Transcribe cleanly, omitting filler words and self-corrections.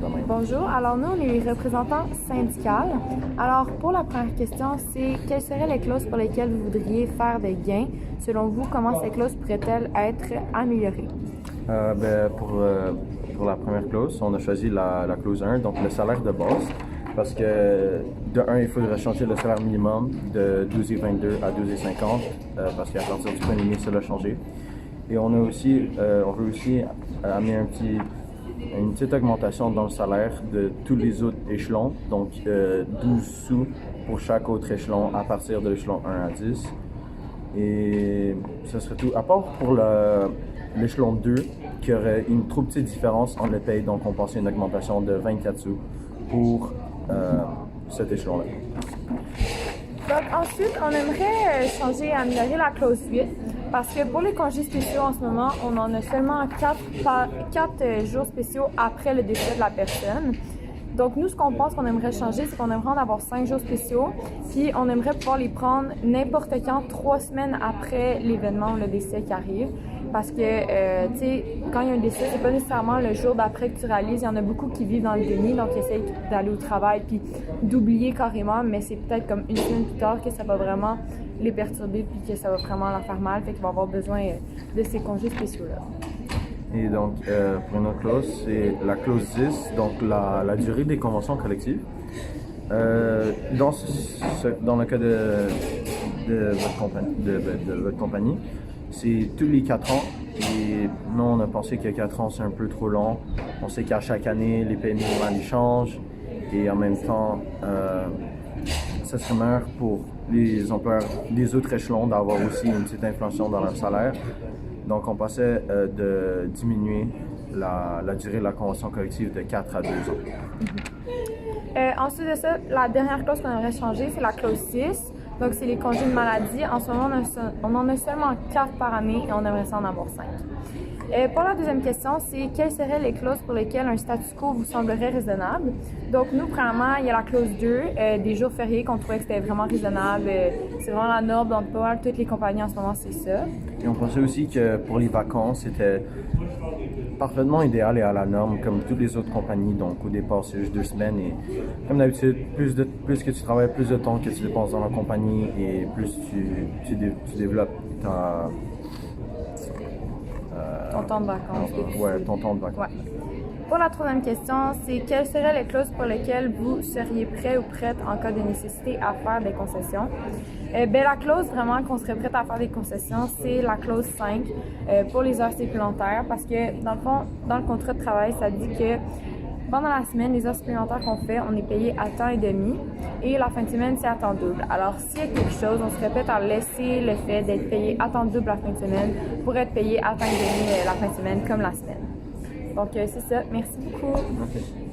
même. Bonjour, alors nous, on est les représentants syndicales. Alors, pour la première question, c'est quelles seraient les clauses pour lesquelles vous voudriez faire des gains? Selon vous, comment ces clauses pourraient-elles être améliorées? Pour la première clause, on a choisi la clause 1, donc le salaire de base, parce que de 1, il faudrait changer le salaire minimum de 12,22 à 12,50, parce qu'à partir du 1er mai, ça l'a changé. Et on veut aussi amener une petite augmentation dans le salaire de tous les autres échelons, donc 12 sous pour chaque autre échelon à partir de l'échelon 1 à 10. Et ce serait tout. À part pour l'échelon 2, qui aurait une trop petite différence entre les payes, donc on pensait une augmentation de 24 sous pour cet échelon-là. Donc ensuite, on aimerait changer et améliorer la clause 8 parce que pour les congés spéciaux en ce moment, on en a seulement 4 jours spéciaux après le décès de la personne. Donc nous, ce qu'on pense qu'on aimerait changer, c'est qu'on aimerait en avoir 5 jours spéciaux, puis on aimerait pouvoir les prendre n'importe quand, 3 semaines après l'événement ou le décès qui arrive. Parce que, tu sais, quand il y a un décès, c'est pas nécessairement le jour d'après que tu réalises. Il y en a beaucoup qui vivent dans le déni, donc ils essayent d'aller au travail puis d'oublier carrément, mais c'est peut-être comme une semaine plus tard que ça va vraiment les perturber puis que ça va vraiment leur faire mal, fait qu'ils vont avoir besoin de ces congés spéciaux-là. Et donc, pour une autre clause, c'est la clause 10, donc la durée des conventions collectives. Dans le cas de votre compagnie, c'est tous les 4 ans. Et nous, on a pensé que 4 ans, c'est un peu trop long. On sait qu'à chaque année, les pays minimales ils changent. Et en même temps, ça serait meilleur pour les employeurs des autres échelons d'avoir aussi une petite inflation dans leur salaire. Donc, on pensait de diminuer la durée de la convention collective de 4 à 2 ans. Ensuite de ça, la dernière clause qu'on aimerait changer, c'est la clause 6. Donc, c'est les congés de maladie. En ce moment, on en a seulement 4 par année et on aimerait ça en avoir 5. Pour la deuxième question, c'est quelles seraient les clauses pour lesquelles un statu quo vous semblerait raisonnable? Donc, nous, premièrement, il y a la clause 2, des jours fériés qu'on trouvait que c'était vraiment raisonnable. C'est vraiment la norme dans pas mal toutes les compagnies en ce moment, c'est ça. Et on pensait aussi que pour les vacances, c'était parfaitement idéal et à la norme, comme toutes les autres compagnies. Donc, au départ, c'est juste 2 semaines. Et comme d'habitude, plus que tu travailles, plus de temps que tu dépenses dans la compagnie et plus tu développes ton temps de vacances. Ton temps de vacances. Ouais. Pour la troisième question, c'est quelles seraient les clauses pour lesquelles vous seriez prêt ou prête en cas de nécessité à faire des concessions? La clause vraiment qu'on serait prête à faire des concessions, c'est la clause 5 pour les heures supplémentaires parce que dans le fond, dans le contrat de travail, ça dit que pendant la semaine, les heures supplémentaires qu'on fait, on est payé à temps et demi et la fin de semaine, c'est à temps double. Alors, s'il y a quelque chose, on serait prêt à laisser le fait d'être payé à temps double la fin de semaine pour être payé à temps et demi la fin de semaine comme la semaine. Donc, c'est ça. Merci beaucoup. Okay.